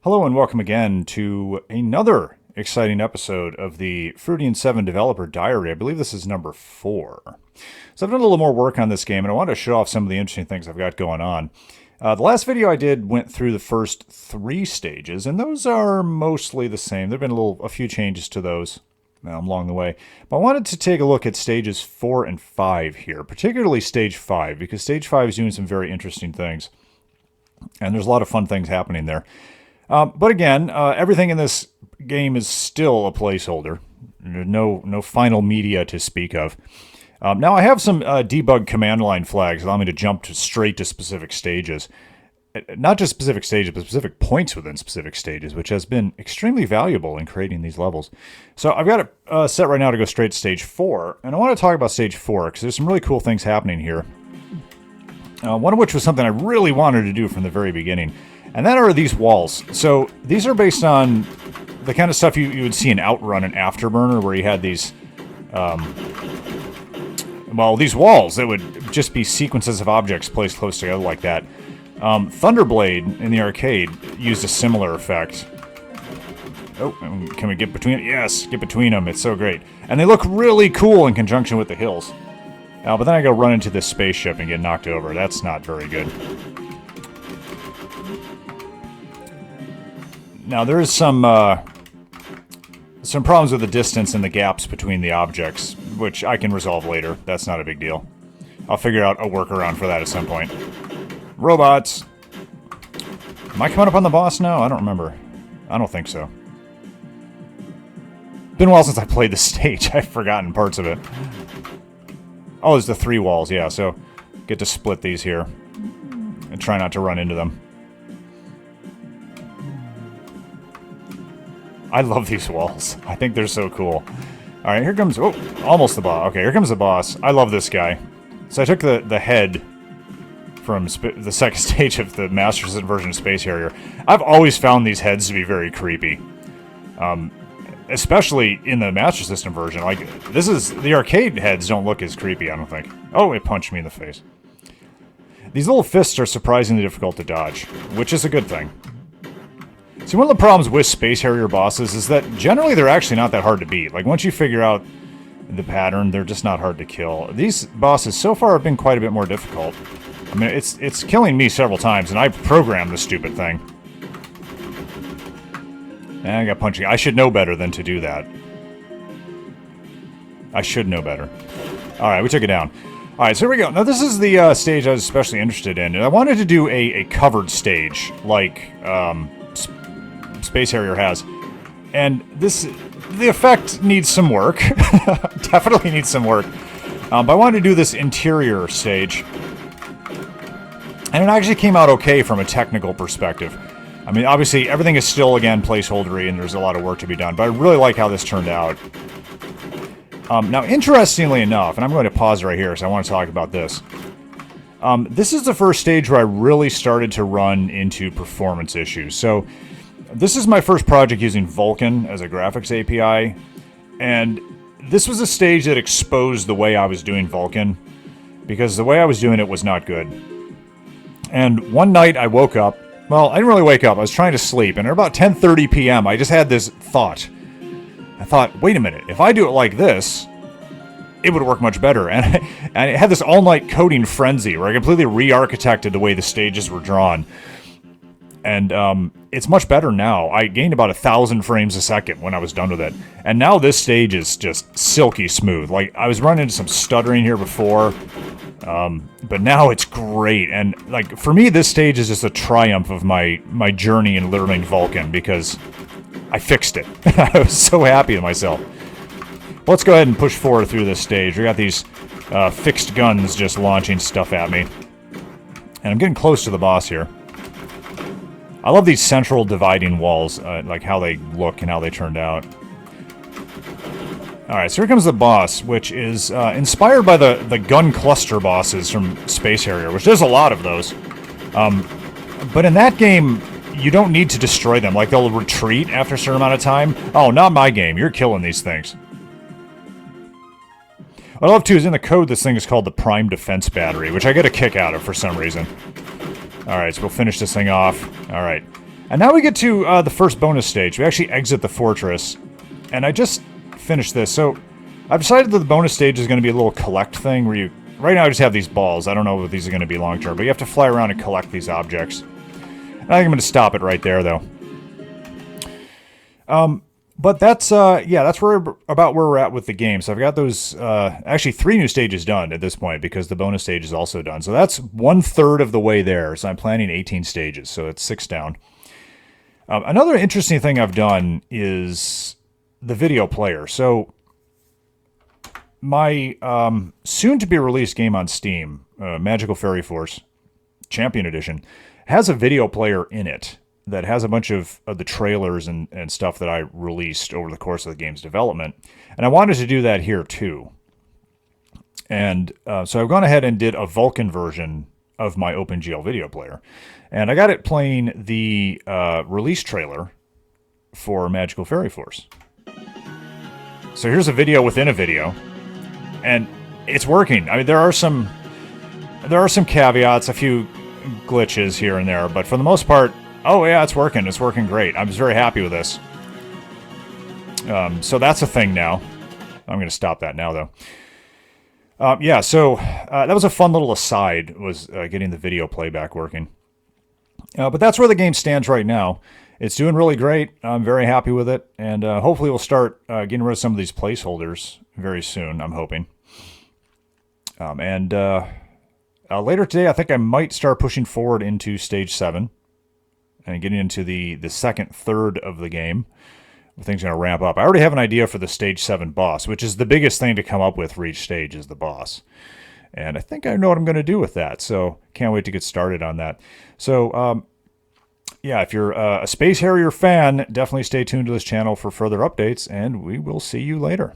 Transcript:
Hello and welcome again to another exciting episode of the Frooty and 7 Developer Diary. I believe this is number 4. So I've done a little more work on this game and I wanted to show off some of the interesting things I've got going on. The last video I did went through the first 3 stages, and those are mostly the same. There have been a few changes to those along the way. But I wanted to take a look at stages 4 and 5 here, particularly stage 5, because stage 5 is doing some very interesting things. And there's a lot of fun things happening there. But again, everything in this game is still a placeholder. No final media to speak of. Now I have some debug command line flags allow me to jump straight to specific stages. Not just specific stages, but specific points within specific stages, which has been extremely valuable in creating these levels. So I've got it set right now to go straight to stage 4. And I want to talk about stage 4, because there's some really cool things happening here. One of which was something I really wanted to do from the very beginning. And that are these walls. So these are based on the kind of stuff you would see in Outrun and Afterburner, where you had these, these walls that would just be sequences of objects placed close together like that. Thunderblade in the arcade used a similar effect. Oh, can we get between it? Yes, get between them. It's so great. And they look really cool in conjunction with the hills. But then I go run into this spaceship and get knocked over. That's not very good. Now, there is some problems with the distance and the gaps between the objects, which I can resolve later. That's not a big deal. I'll figure out a workaround for that at some point. Robots! Am I coming up on the boss now? I don't remember. I don't think so. Been a while since I played the stage. I've forgotten parts of it. Oh, there's the 3 walls, yeah, so get to split these here. And try not to run into them. I love these walls. I think they're so cool. Alright, here comes... Oh, almost the boss. Okay, here comes the boss. I love this guy. So I took the head from the second stage of the Master System version of Space Harrier. I've always found these heads to be very creepy. Especially in the Master System version. Like, this is... The arcade heads don't look as creepy, I don't think. Oh, it punched me in the face. These little fists are surprisingly difficult to dodge, which is a good thing. See, one of the problems with Space Harrier bosses is that generally they're actually not that hard to beat. Like, once you figure out the pattern, they're just not hard to kill. These bosses so far have been quite a bit more difficult. I mean, it's killing me several times, and I've programmed this stupid thing. And I got punching. I should know better than to do that. I should know better. Alright, we took it down. Alright, so here we go. Now, this is the stage I was especially interested in. And I wanted to do a covered stage, like Space Harrier has. And the effect needs some work. Definitely needs some work. But I wanted to do this interior stage. And it actually came out okay from a technical perspective. I mean, obviously, everything is still, again, placeholdery, and there's a lot of work to be done. But I really like how this turned out. Now, interestingly enough, and I'm going to pause right here because I want to talk about this. This is the first stage where I really started to run into performance issues. So, this is my first project using Vulkan as a graphics API. And this was a stage that exposed the way I was doing Vulkan, because the way I was doing it was not good. And one night I woke up. Well, I didn't really wake up. I was trying to sleep, and at about 10:30 p.m., I just had this thought. I thought, wait a minute, if I do it like this, it would work much better. And I had this all-night coding frenzy where I completely re-architected the way the stages were drawn. And it's much better now. I gained about 1,000 frames a second when I was done with it. And now this stage is just silky smooth. Like, I was running into some stuttering here before. But now it's great. And, like, for me, this stage is just a triumph of my journey in learning Vulkan, because I fixed it. I was so happy with myself. Let's go ahead and push forward through this stage. We got these fixed guns just launching stuff at me. And I'm getting close to the boss here. I love these central dividing walls, like how they look and how they turned out. Alright, so here comes the boss, which is inspired by the gun cluster bosses from Space Harrier, which there's a lot of those. But in that game, you don't need to destroy them. Like, they'll retreat after a certain amount of time. Oh, not my game. You're killing these things. What I love, too, is in the code, this thing is called the Prime Defense Battery, which I get a kick out of for some reason. Alright, so we'll finish this thing off. Alright. And now we get to the first bonus stage. We actually exit the fortress. And I just finished this. So I've decided that the bonus stage is going to be a little collect thing where you... Right now I just have these balls. I don't know if these are going to be long term, but you have to fly around and collect these objects. And I think I'm going to stop it right there, though. But that's, yeah, that's about where we're at with the game. So I've got those, actually 3 new stages done at this point because the bonus stage is also done. So that's 1/3 of the way there. So I'm planning 18 stages. So it's 6 down. Another interesting thing I've done is the video player. So my soon-to-be-released game on Steam, Magical Fairy Force Champion Edition, has a video player in it that has a bunch of the trailers and stuff that I released over the course of the game's development. And I wanted to do that here too. And so I've gone ahead and did a Vulkan version of my OpenGL video player. And I got it playing the release trailer for Magical Fairy Force. So here's a video within a video. And it's working. I mean, there are some caveats, a few glitches here and there, but for the most part, oh yeah, it's working. It's working great. I'm just very happy with this. So that's a thing now. I'm going to stop that now, though. Yeah, so that was a fun little aside, was getting the video playback working. But that's where the game stands right now. It's doing really great. I'm very happy with it, and hopefully we'll start getting rid of some of these placeholders very soon, I'm hoping. Later today, I think I might start pushing forward into Stage 7 and getting into the second third of the game. Things are going to ramp up. I already have an idea for the Stage 7 boss, which is the biggest thing to come up with for each stage is the boss. And I think I know what I'm going to do with that, so can't wait to get started on that. So, yeah, if you're a Space Harrier fan, definitely stay tuned to this channel for further updates, and we will see you later.